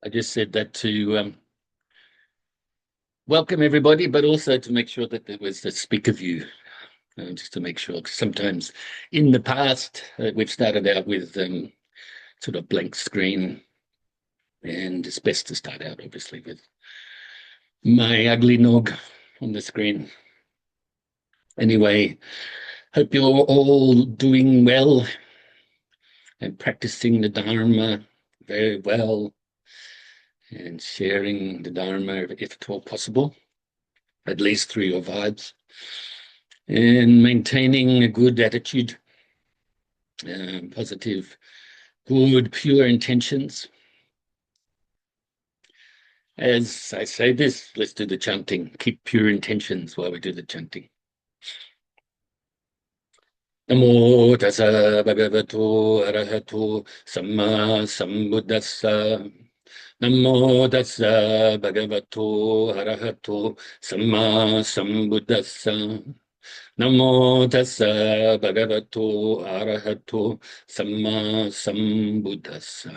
I just said that to welcome everybody, but also to make sure that there was a speaker view, just to make sure. 'Cause sometimes in the past, we've started out with sort of blank screen, and it's best to start out, obviously, with my ugly nog on the screen. Anyway, hope you're all doing well and practicing the Dharma very well and sharing the Dharma if at all possible, at least through your vibes, and maintaining a good attitude, positive, good, pure intentions. As I say this, let's do the chanting. Keep pure intentions while we do the chanting. Namo tassa bhagavato arahato samma sambuddhassa. Namo tassa bhagavato arahato samma sambuddhassa. Namo tassa bhagavato arahato samma sambuddhassa.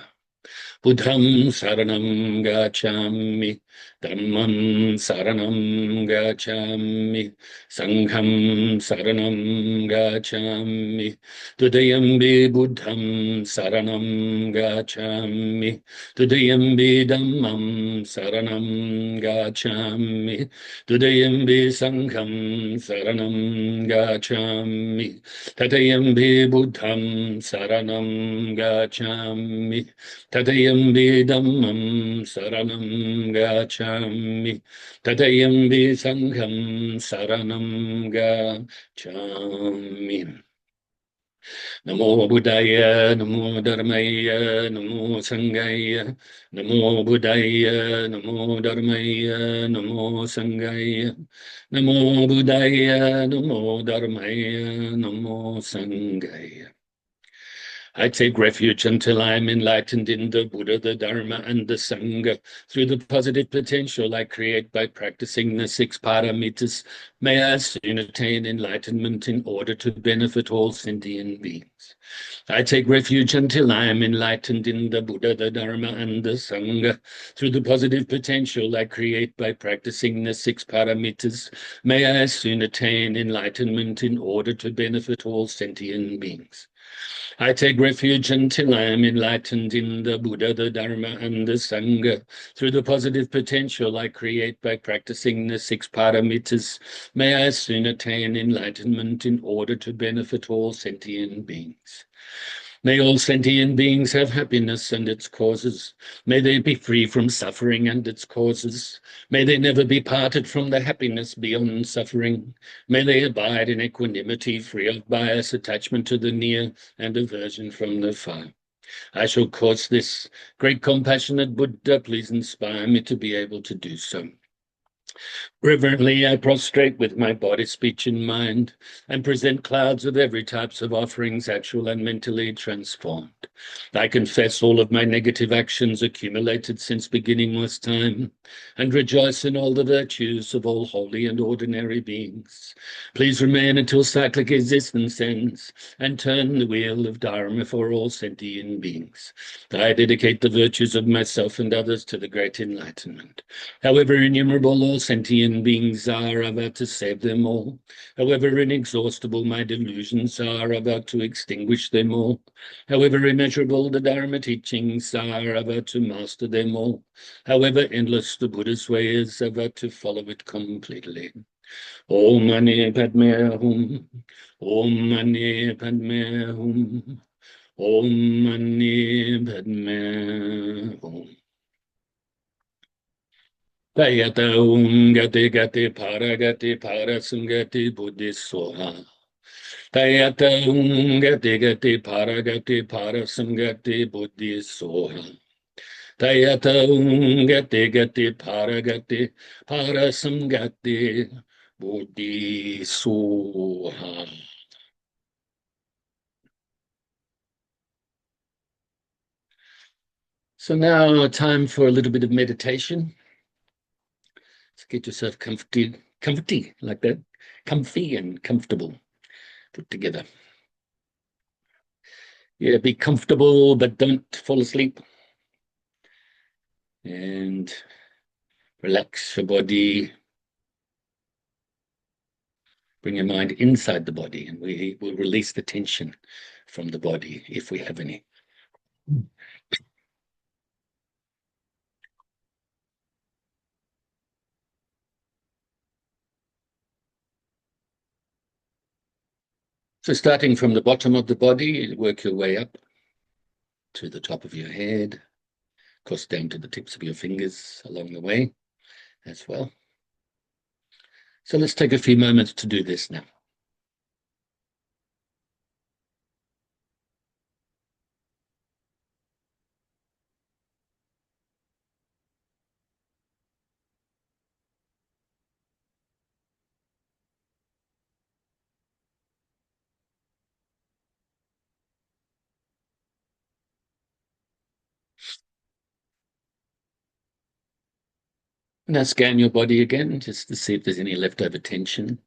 Buddham saranam gacchami, dhammam saranam gacchami, sangham saranam gacchami, tudayambi buddham saranam gacchami, tudayambi dhammam saranam gacchami, tudayambi sangham saranam gacchami, tatayambi buddham saranam gacchami, Tatayambi dhammam saranam gacchami. Tatayambi sangham saranam gacchami. Namo Buddhaya, Namo Dharmaya, Namo Sanghaya, Namo Buddhaya, Namo Dharmaya, Namo Sanghaya, Namo Buddhaya, Namo Dharmaya, Namo Sanghaya. I take refuge until I am enlightened in the Buddha, the Dharma, and the Sangha. Through the positive potential I create by practicing the 6 paramitas, may I soon attain enlightenment in order to benefit all sentient beings. I take refuge until I am enlightened in the Buddha, the Dharma, and the Sangha. Through the positive potential I create by practicing the 6 paramitas, may I soon attain enlightenment in order to benefit all sentient beings. I take refuge until I am enlightened in the Buddha, the Dharma, and the Sangha. Through the positive potential I create by practicing the 6 paramitas, may I soon attain enlightenment in order to benefit all sentient beings. May all sentient beings have happiness and its causes. May they be free from suffering and its causes. May they never be parted from the happiness beyond suffering. May they abide in equanimity, free of bias, attachment to the near, and aversion from the far. I shall cause this. Great compassionate Buddha, please inspire me to be able to do so. Reverently, I prostrate with my body, speech, and mind, and present clouds of every types of offerings, actual and mentally transformed. I confess all of my negative actions accumulated since beginningless time, and rejoice in all the virtues of all holy and ordinary beings. Please remain until cyclic existence ends, and turn the wheel of Dharma for all sentient beings. I dedicate the virtues of myself and others to the great enlightenment. However innumerable all sentient beings are, about to save them all. However inexhaustible my delusions are, about to extinguish them all. However immeasurable the Dharma teachings are, about to master them all. However endless the Buddha's way is, about to follow it completely. Om Mani Padme Hum. Om Mani Padme Hum. Om Mani Padme Hum. Tayata gati gati para sangati buddhi soha. Tayata gati para sangati buddhi soha. Tayata gati para sangati buddhi soha. So now time for a little bit of meditation. Get yourself comfy like that, comfy and comfortable put together. Yeah, be comfortable, but don't fall asleep. And relax your body. Bring your mind inside the body, and we will release the tension from the body if we have any. So starting from the bottom of the body, work your way up to the top of your head, of course down to the tips of your fingers along the way as well. So let's take a few moments to do this now. Now scan your body again, just to see if there's any leftover tension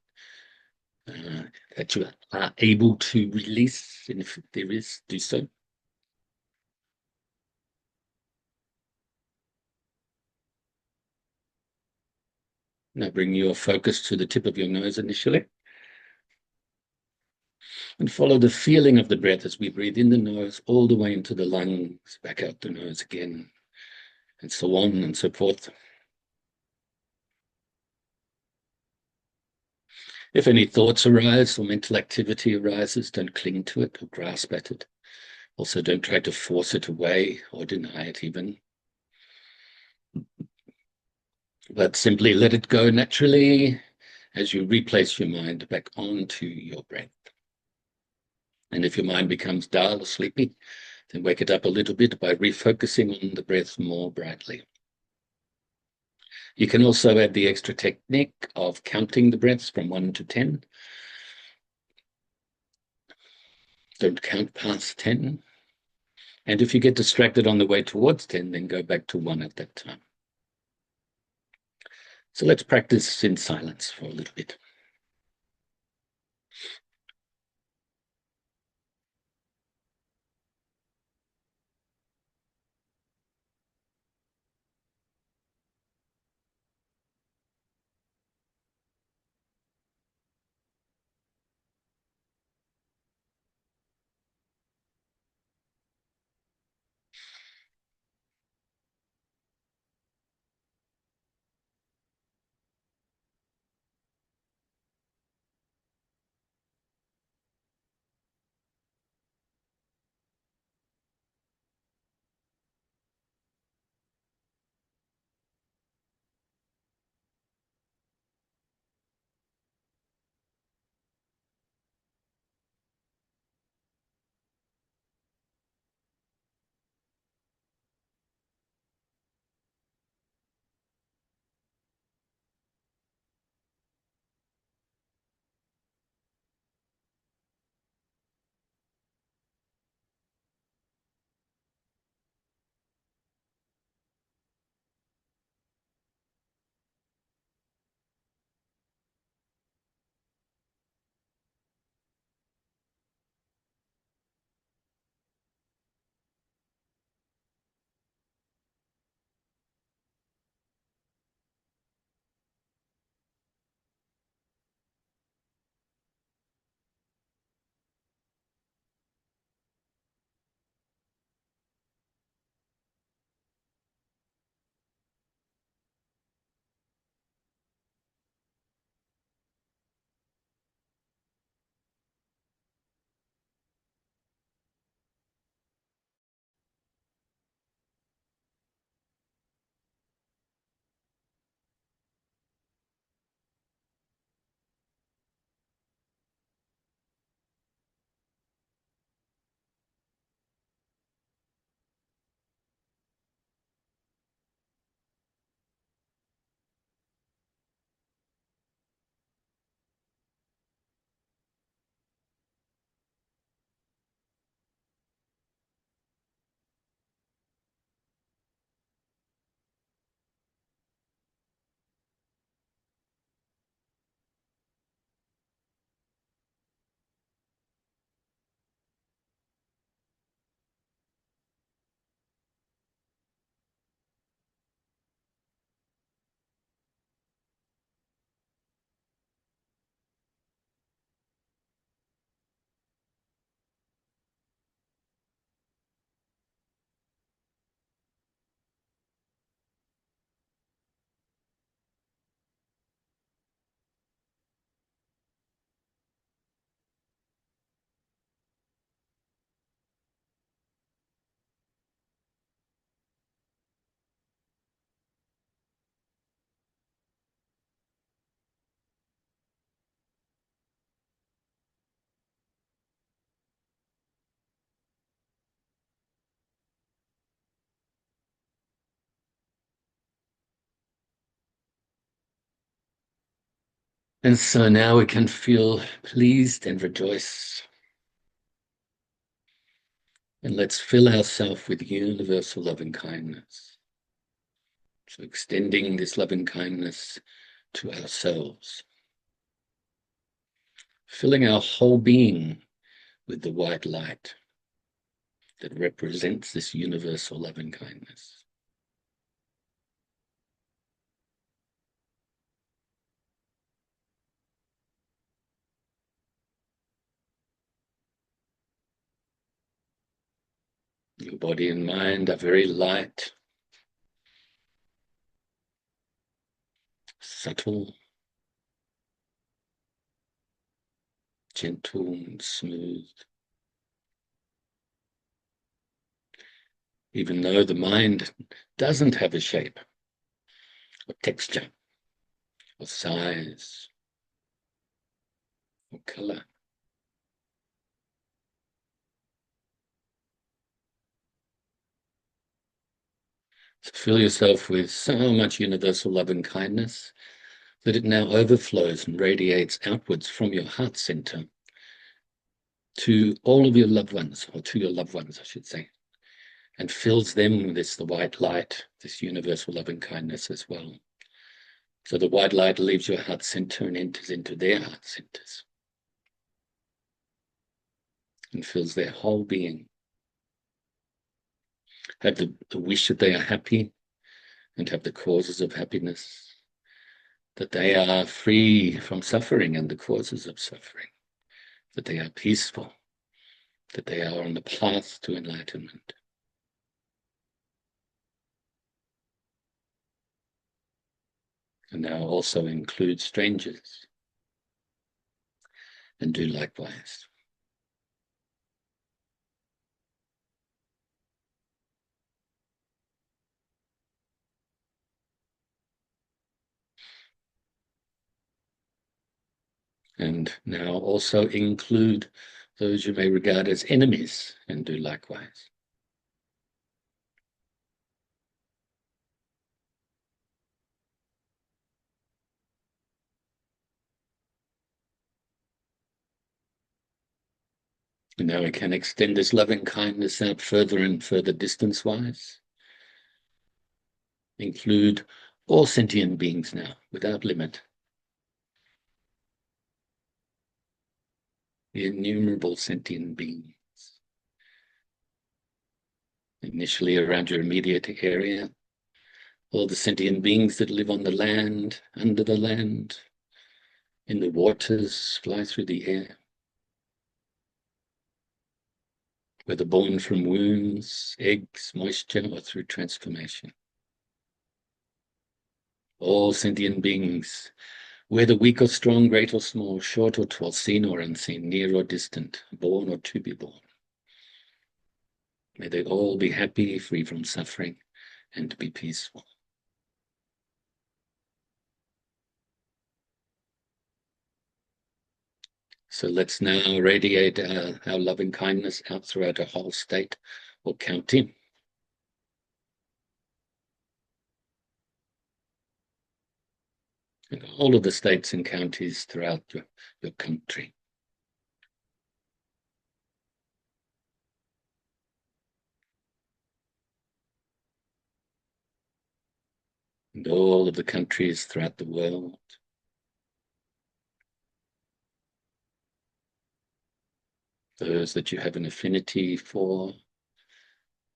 that you are able to release, and if there is, do so. Now bring your focus to the tip of your nose initially, and follow the feeling of the breath as we breathe in the nose all the way into the lungs, back out the nose again, and so on and so forth. If any thoughts arise or mental activity arises, don't cling to it or grasp at it. Also, don't try to force it away or deny it even. But simply let it go naturally as you replace your mind back onto your breath. And if your mind becomes dull or sleepy, then wake it up a little bit by refocusing on the breath more brightly. You can also add the extra technique of counting the breaths from 1 to 10. Don't count past 10. And if you get distracted on the way towards 10, then go back to 1 at that time. So let's practice in silence for a little bit. And so now we can feel pleased and rejoice. And let's fill ourselves with universal loving kindness. So extending this loving kindness to ourselves. Filling our whole being with the white light that represents this universal loving kindness. Your body and mind are very light, subtle, gentle and smooth. Even though the mind doesn't have a shape or texture or size or color. So fill yourself with so much universal love and kindness that it now overflows and radiates outwards from your heart center to all of your loved ones, or to your loved ones, I should say, and fills them with the white light, this universal love and kindness as well. So the white light leaves your heart center and enters into their heart centers and fills their whole being. Have the wish that they are happy and have the causes of happiness, that they are free from suffering and the causes of suffering, that they are peaceful, that they are on the path to enlightenment. And now also include strangers and do likewise. And now also include those you may regard as enemies and do likewise. And now we can extend this loving kindness out further and further distance-wise. Include all sentient beings now, without limit. The innumerable sentient beings. Initially around your immediate area, all the sentient beings that live on the land, under the land, in the waters, fly through the air, whether born from wombs, eggs, moisture, or through transformation. All sentient beings, whether weak or strong, great or small, short or tall, seen or unseen, near or distant, born or to be born. May they all be happy, free from suffering, and be peaceful. So let's now radiate our loving kindness out throughout our whole state or county. And all of the states and counties throughout your country. And all of the countries throughout the world. Those that you have an affinity for,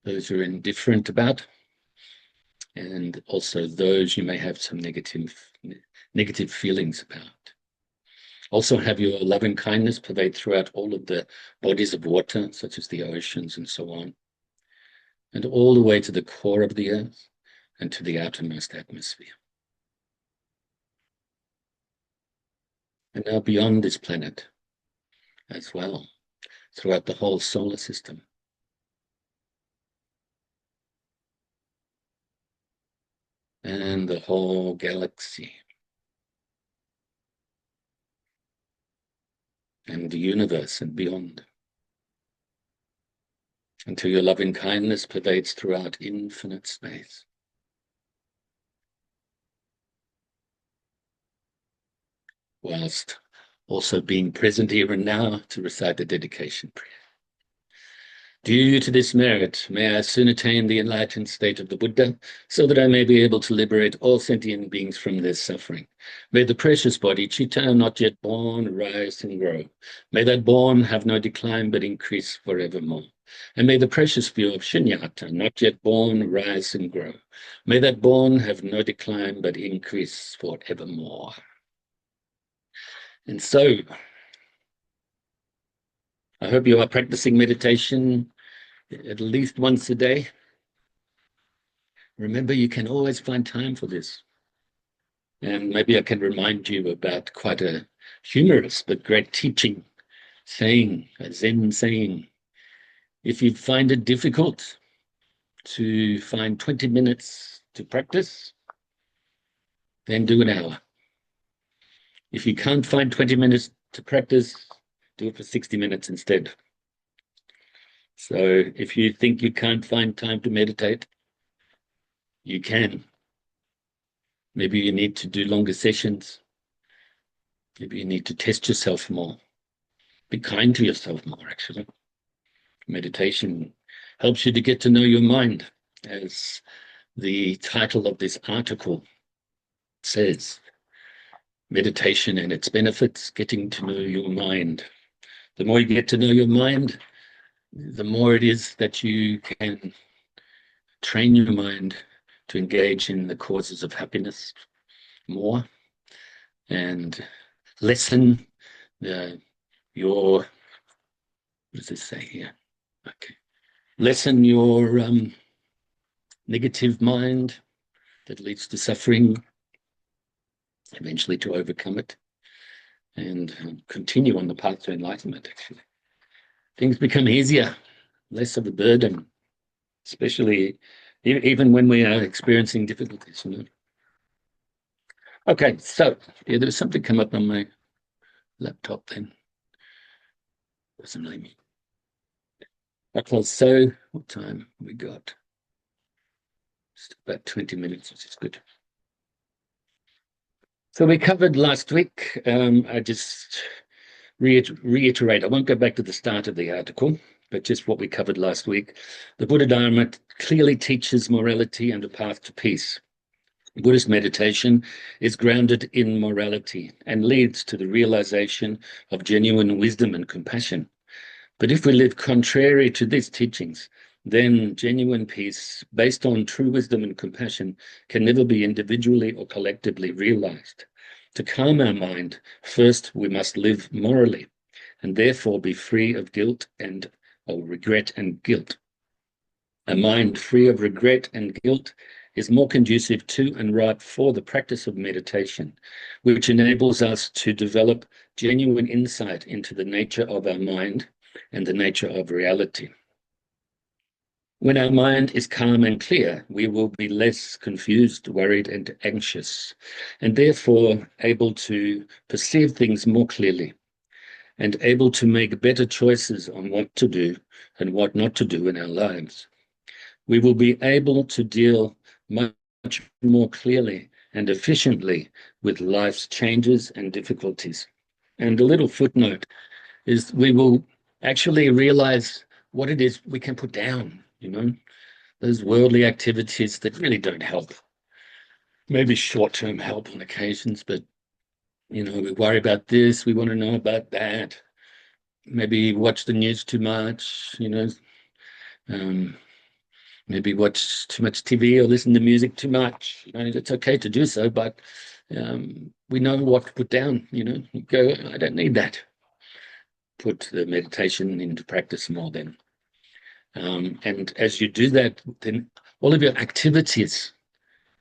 those you're indifferent about, and also those you may have some negative feelings about. Also have your loving kindness pervade throughout all of the bodies of water, such as the oceans and so on, and all the way to the core of the earth and to the outermost atmosphere. And now beyond this planet as well, throughout the whole solar system. And the whole galaxy. And the universe and beyond. Until your loving kindness pervades throughout infinite space. whilst also being present here and now to recite the dedication prayer. Due to this merit, may I soon attain the enlightened state of the Buddha, so that I may be able to liberate all sentient beings from their suffering. May the precious body, Chitta, not yet born, rise and grow. May that born have no decline, but increase forevermore. And may the precious view of Shunyata, not yet born, rise and grow. May that born have no decline, but increase forevermore. And so, I hope you are practicing meditation at least once a day. Remember, you can always find time for this. And maybe I can remind you about quite a humorous but great teaching saying, a Zen saying. If you find it difficult to find 20 minutes to practice, then do an hour. If you can't find 20 minutes to practice, do it for 60 minutes instead. So if you think you can't find time to meditate, you can. Maybe you need to do longer sessions. Maybe you need to test yourself more. Be kind to yourself more, actually. Meditation helps you to get to know your mind, as the title of this article says. Meditation and its benefits, getting to know your mind. The more you get to know your mind, the more it is that you can train your mind to engage in the causes of happiness more and lessen your, what does this say here? Okay. Lessen your negative mind that leads to suffering, eventually to overcome it, and continue on the path to enlightenment, actually. Things become easier, less of a burden, especially even when we are experiencing difficulties, you know. Okay, so yeah, there was something come up on my laptop then. Doesn't really mean. Okay, so what time we got? Just about 20 minutes, which is good. So we covered last week, I just reiterate, I won't go back to the start of the article, but just what we covered last week. The Buddha Dharma clearly teaches morality and a path to peace. Buddhist meditation is grounded in morality and leads to the realization of genuine wisdom and compassion. But if we live contrary to these teachings, then genuine peace based on true wisdom and compassion can never be individually or collectively realized. To calm our mind, first we must live morally and therefore be free of guilt or regret and guilt. A mind free of regret and guilt is more conducive to and ripe for the practice of meditation, which enables us to develop genuine insight into the nature of our mind and the nature of reality. When our mind is calm and clear, we will be less confused, worried, and anxious, and therefore able to perceive things more clearly and able to make better choices on what to do and what not to do in our lives. We will be able to deal much more clearly and efficiently with life's changes and difficulties. And a little footnote is we will actually realize what it is we can put down, you know, those worldly activities that really don't help. Maybe short-term help on occasions, but, you know, we worry about this, we want to know about that. Maybe watch the news too much, you know, maybe watch too much TV or listen to music too much. You know, it's okay to do so, but we know what to put down, you know. You go, I don't need that. Put the meditation into practice more then. And as you do that, then all of your activities,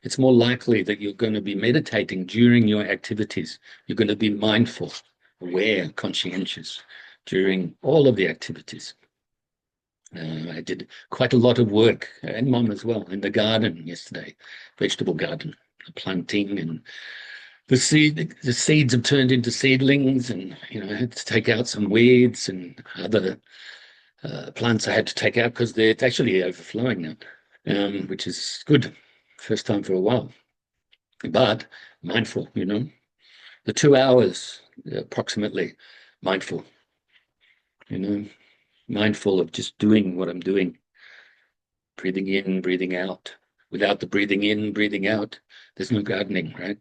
it's more likely that you're going to be meditating during your activities. You're going to be mindful, aware, conscientious during all of the activities. I did quite a lot of work, and Mum as well, in the garden yesterday, vegetable garden, planting, and the seeds have turned into seedlings, and you know, I had to take out some weeds and other plants I had to take out because they're actually overflowing now, which is good. First time for a while, but mindful, you know, the 2 hours approximately mindful, mindful of just doing what I'm doing, breathing in, breathing out. Without the breathing in, breathing out, there's no gardening, right?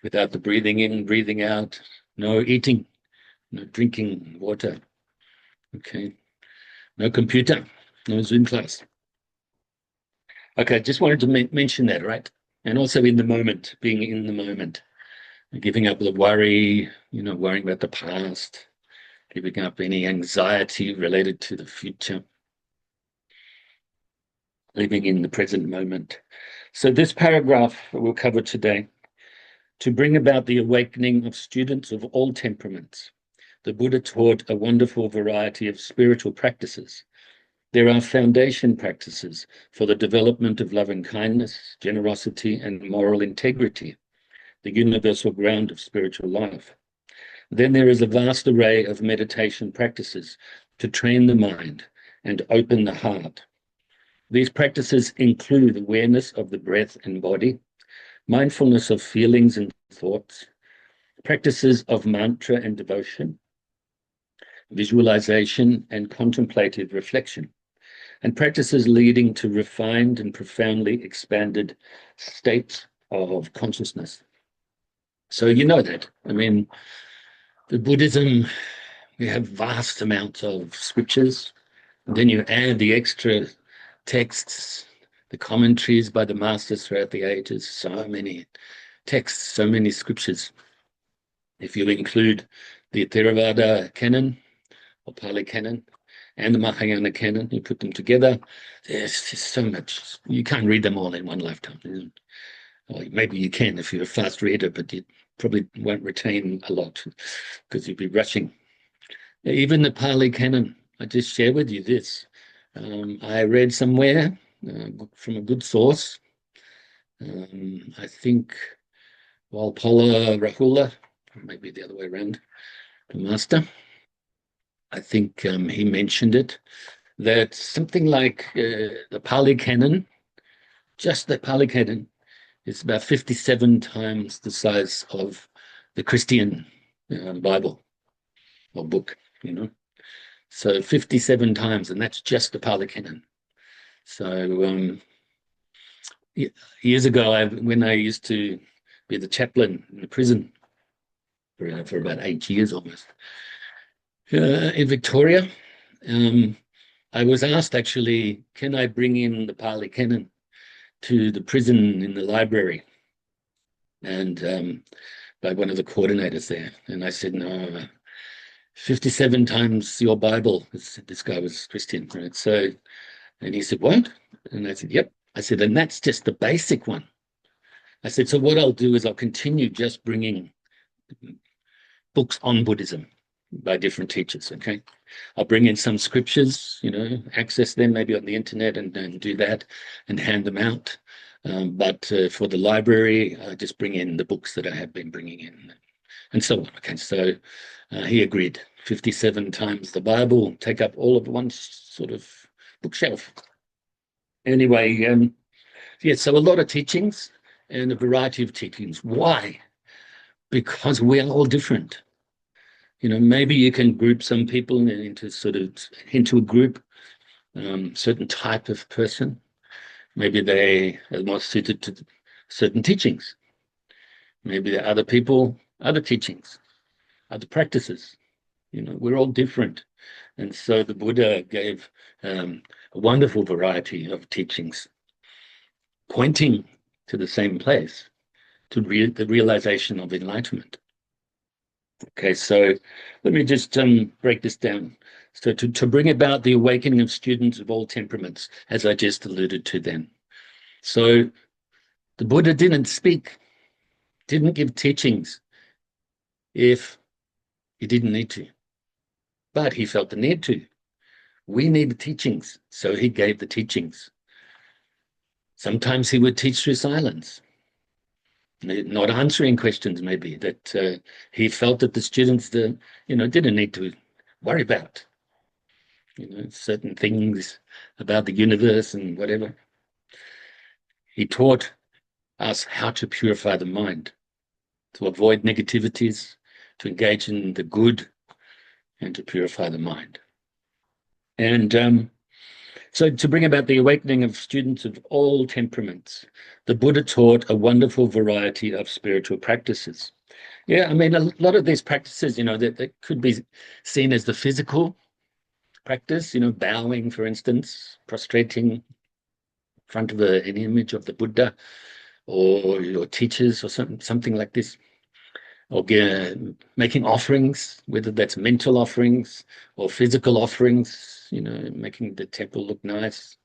Without the breathing in, breathing out, no eating, no drinking water, okay? No computer, no Zoom class. Okay, just wanted to mention that, right? And also in the moment, being in the moment, giving up the worry, worrying about the past, giving up any anxiety related to the future, living in the present moment. So this paragraph we'll cover today, to bring about the awakening of students of all temperaments. The Buddha taught a wonderful variety of spiritual practices. There are foundation practices for the development of loving kindness, generosity, and moral integrity, the universal ground of spiritual life. Then there is a vast array of meditation practices to train the mind and open the heart. These practices include awareness of the breath and body, mindfulness of feelings and thoughts, practices of mantra and devotion, visualization and contemplative reflection, and practices leading to refined and profoundly expanded states of consciousness. So you know that. I mean, the Buddhism, we have vast amounts of scriptures. And then you add the extra texts, the commentaries by the masters throughout the ages, so many texts, so many scriptures. If you include the Theravada canon or Pali canon and the Mahayana canon, you put them together, there's just so much. You can't read them all in one lifetime. Or maybe you can if you're a fast reader, but you probably won't retain a lot because you'll be rushing. Even the Pali canon, I just share with you this. I read somewhere from a good source, I think Walpola Rahula, or maybe the other way around, the master, I think he mentioned it, that something like the Pali canon, just the Pali canon, is about 57 times the size of the Christian Bible or book, So 57 times, and that's just the Pali canon. So years ago, when I used to be the chaplain in the prison for about 8 years almost, in Victoria, I was asked actually, can I bring in the Pali Canon to the prison in the library? And by one of the coordinators there. And I said, no, 57 times your Bible. This guy was Christian, right? So, and he said, what? And I said, yep. I said, and that's just the basic one. I said, so what I'll do is I'll continue just bringing books on Buddhism by different teachers, okay? I'll bring in some scriptures, access them maybe on the internet and do that and hand them out. But for the library, I just bring in the books that I have been bringing in and so on. Okay, so he agreed. 57 times the Bible, take up all of one sort of bookshelf. Anyway, so a lot of teachings and a variety of teachings. Why? Because we're all different. Maybe you can group some people into a group, certain type of person. Maybe they are more suited to certain teachings. Maybe there are other people, other teachings, other practices. We're all different. And so the Buddha gave a wonderful variety of teachings, pointing to the same place, to the realization of enlightenment. Okay, so let me just break this down. So to bring about the awakening of students of all temperaments, as I just alluded to then. So the Buddha didn't speak, didn't give teachings if he didn't need to, but he felt the need to. We need the teachings, so he gave the teachings. Sometimes he would teach through silence, not answering questions maybe that he felt that the students didn't need to worry about. Certain things about the universe and whatever. He taught us how to purify the mind. to avoid negativities, to engage in the good, and to purify the mind. And so to bring about the awakening of students of all temperaments, the Buddha taught a wonderful variety of spiritual practices. Yeah, I mean, a lot of these practices, that could be seen as the physical practice, bowing, for instance, prostrating in front of an image of the Buddha or your teachers or something like this, or making offerings, whether that's mental offerings or physical offerings, making the temple look nice,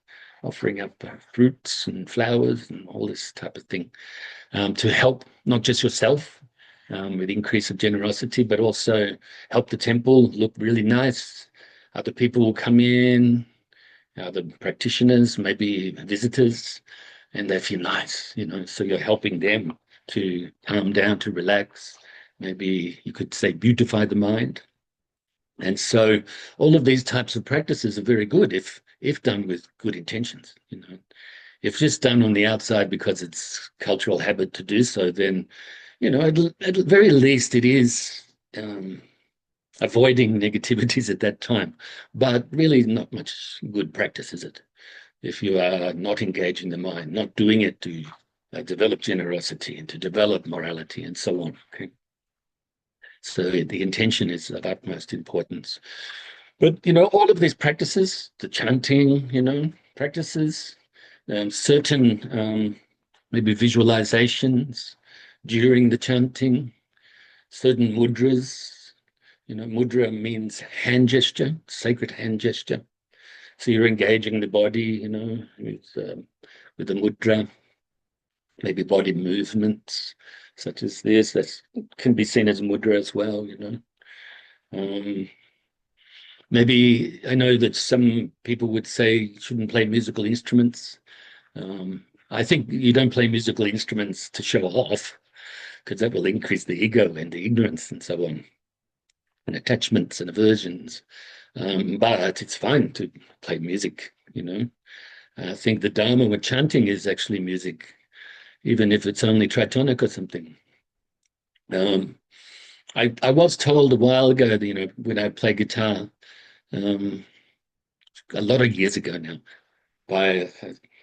offering up fruits and flowers and all this type of thing, to help not just yourself with increase of generosity, but also help the temple look really nice. Other people will come in, other practitioners, maybe visitors, and they feel nice, so you're helping them to calm down, to relax. Maybe you could say beautify the mind. And so all of these types of practices are very good if done with good intentions. If just done on the outside because it's cultural habit to do so, then at the very least it is avoiding negativities at that time. But really not much good practice, is it? If you are not engaging the mind, not doing it to develop generosity and to develop morality and so on. Okay. So the intention is of utmost importance. But, all of these practices, the chanting, practices, certain maybe visualizations during the chanting, certain mudras. Mudra means hand gesture, sacred hand gesture. So you're engaging the body, with the mudra, maybe body movements such as this. That can be seen as mudra as well, Maybe I know that some people would say you shouldn't play musical instruments. I think you don't play musical instruments to show off, because that will increase the ego and the ignorance and so on, and attachments and aversions. But it's fine to play music, I think the Dharma with chanting is actually music, even if it's only tritonic or something. I was told a while ago, when I play guitar, a lot of years ago now, by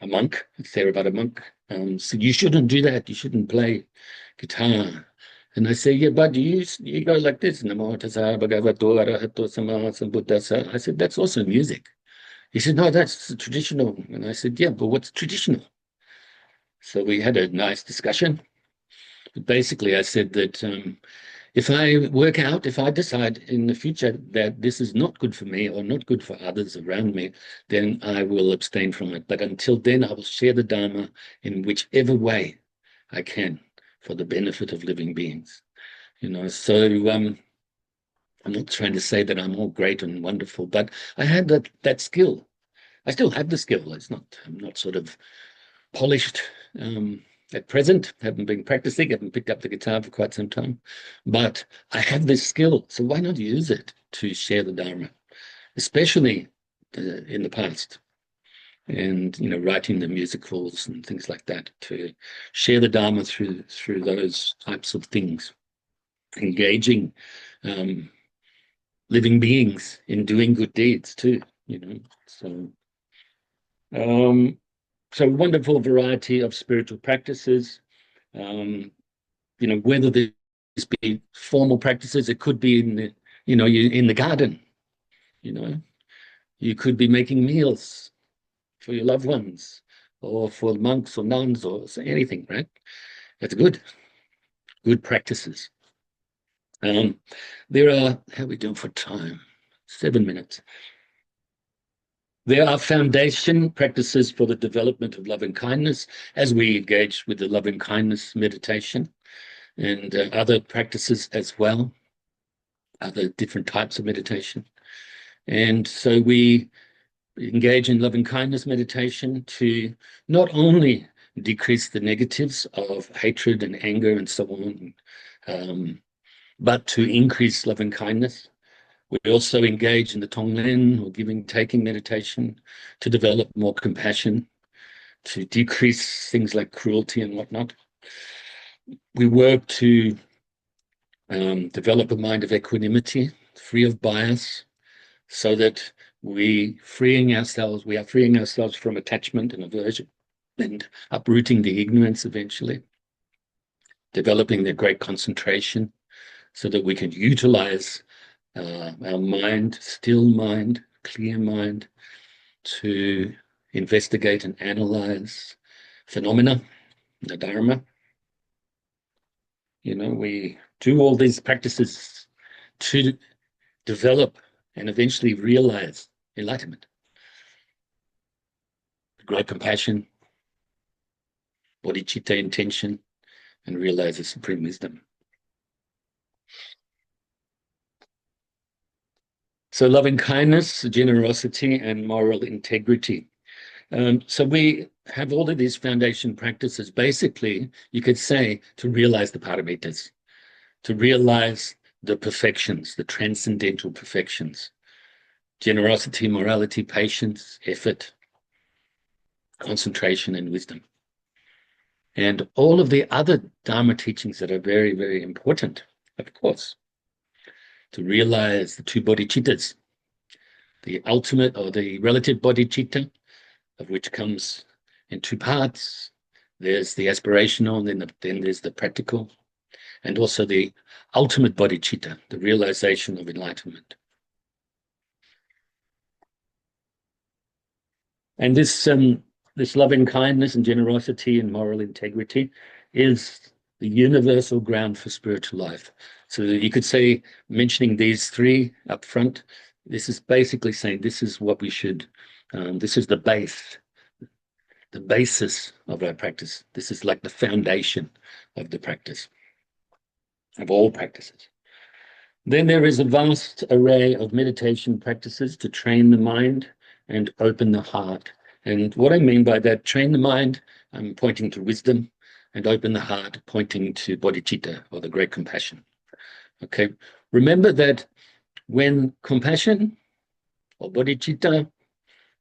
a monk, a Theravada monk, said, you shouldn't do that. You shouldn't play guitar. And I say, yeah, but you go like this. Namo tassa bhagavato arahato sama sambuddhassa. I said, that's also music. He said, no, that's traditional. And I said, yeah, but what's traditional? So we had a nice discussion. But basically, I said that if I decide in the future that this is not good for me or not good for others around me, then I will abstain from it. But until then, I will share the Dharma in whichever way I can for the benefit of living beings. So I'm not trying to say that I'm all great and wonderful, but I had that skill. I still have the skill. I'm not sort of polished at present. Haven't been practicing, haven't picked up the guitar for quite some time, but I have this skill. So why not use it to share the Dharma, especially in the past, and writing the musicals and things like that, to share the Dharma through those types of things, engaging living beings in doing good deeds too. So. So wonderful variety of spiritual practices. Whether this be formal practices, it could be in the garden. You could be making meals for your loved ones, or for monks or nuns, or anything, right? That's good practices. There are, how are we doing for time? 7 minutes. There are foundation practices for the development of loving kindness as we engage with the loving kindness meditation, and other practices as well, other different types of meditation. And so we engage in loving kindness meditation to not only decrease the negatives of hatred and anger and so on, but to increase loving kindness. We also engage in the Tonglen, or giving, taking meditation, to develop more compassion, to decrease things like cruelty and whatnot. We work to develop a mind of equanimity, free of bias, so that we are freeing ourselves from attachment and aversion and uprooting the ignorance eventually, developing the great concentration so that we can utilize our mind, still mind, clear mind, to investigate and analyze phenomena, the Dharma. We do all these practices to develop and eventually realize enlightenment, great compassion, bodhicitta intention, and realize the supreme wisdom. So loving kindness, generosity, and moral integrity. So we have all of these foundation practices, basically, you could say, to realize the paramitas, to realize the perfections, the transcendental perfections: generosity, morality, patience, effort, concentration, and wisdom. And all of the other Dharma teachings that are very, very important, of course, to realize the two bodhicittas, the ultimate or the relative bodhicitta, of which comes in two parts. There's the aspirational, and then there's the practical, and also the ultimate bodhicitta, the realization of enlightenment. And this loving kindness and generosity and moral integrity is the universal ground for spiritual life. So you could say, mentioning these three up front, this is basically saying this is what we should, this is the basis of our practice. This is like the foundation of the practice, of all practices. Then there is a vast array of meditation practices to train the mind and open the heart. And what I mean by that, train the mind, I'm pointing to wisdom, and open the heart, pointing to bodhicitta, or the great compassion. Okay, remember that when compassion or bodhicitta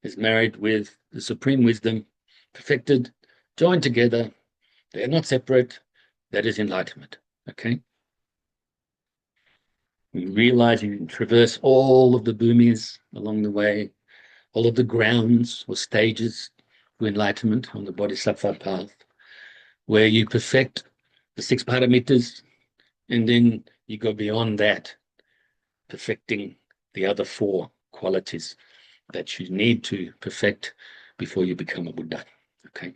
is married with the supreme wisdom, perfected, joined together, they are not separate, that is enlightenment. Okay, you realize you can traverse all of the bhumis along the way, all of the grounds or stages to enlightenment on the bodhisattva path, where you perfect the six paramitas, and then you go beyond that, perfecting the other four qualities that you need to perfect before you become a Buddha. Okay.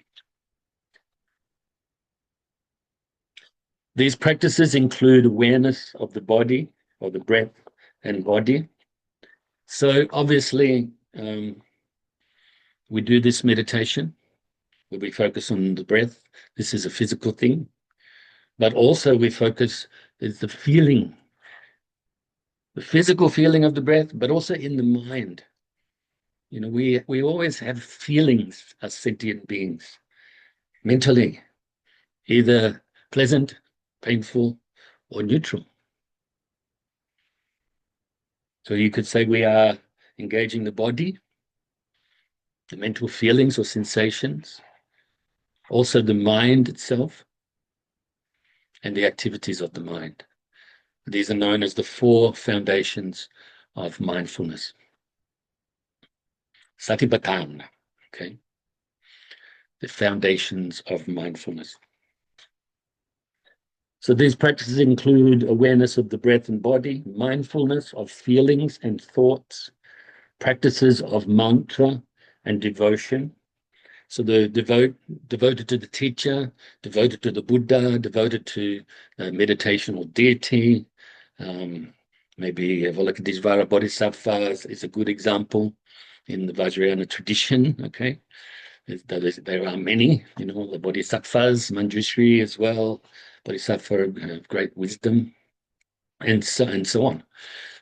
These practices include awareness of the body, or the breath and body. So obviously, we do this meditation where we focus on the breath. This is a physical thing, but also we focus is the feeling, the physical feeling of the breath, but also in the mind. We always have feelings as sentient beings, mentally, either pleasant, painful, or neutral. So you could say we are engaging the body, the mental feelings or sensations, also the mind itself, and the activities of the mind. These are known as the four foundations of mindfulness. Satipatthana, okay? The foundations of mindfulness. So these practices include awareness of the breath and body, mindfulness of feelings and thoughts, practices of mantra and devotion. So the devoted to the teacher, devoted to the Buddha, devoted to meditation or deity. Maybe Avalokiteshvara Bodhisattvas is a good example in the Vajrayana tradition. Okay, there are many, the Bodhisattvas, Manjushri as well, Bodhisattva of great wisdom, and so on.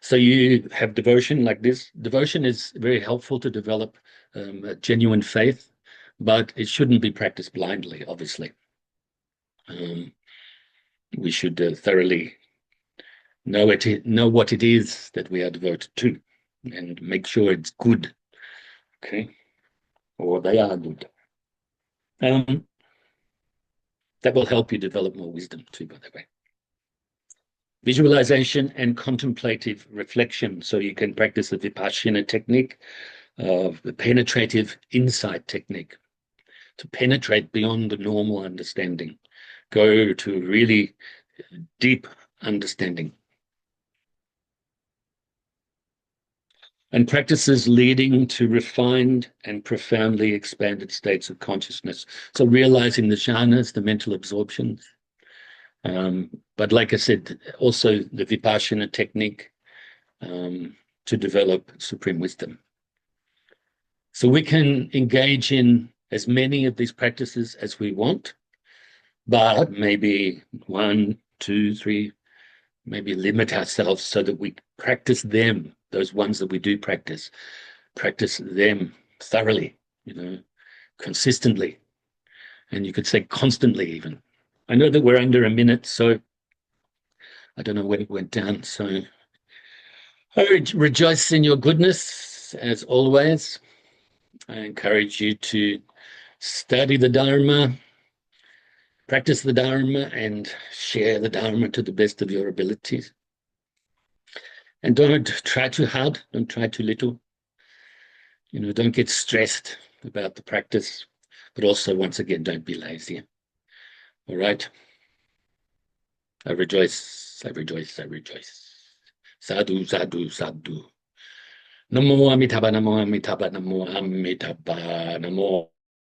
So you have devotion like this. Devotion is very helpful to develop a genuine faith, but it shouldn't be practiced blindly, obviously. We should thoroughly know what it is that we are devoted to, and make sure it's good, okay? Or they are good. That will help you develop more wisdom too, by the way. visualization and contemplative reflection. So you can practice the Vipassana technique of the penetrative insight technique to penetrate beyond the normal understanding, go to really deep understanding. And practices leading to refined and profoundly expanded states of consciousness. So realizing the jhanas, the mental absorptions. But like I said, also the Vipassana technique to develop supreme wisdom. So we can engage in as many of these practices as we want, but maybe 1, 2, 3, maybe limit ourselves so that we practice them, those ones that we do practice them thoroughly, consistently. And you could say constantly even. I know that we're under a minute, so I don't know when it went down. So I rejoice in your goodness, as always. I encourage you to study the Dharma, practice the Dharma, and share the Dharma to the best of your abilities. And don't try too hard, don't try too little. Don't get stressed about the practice, but also, once again, don't be lazy. All right? I rejoice, I rejoice, I rejoice. Sadhu, sadhu, sadhu. Namo Amitabha, Namo Amitabha, Namo Amitabha, Namo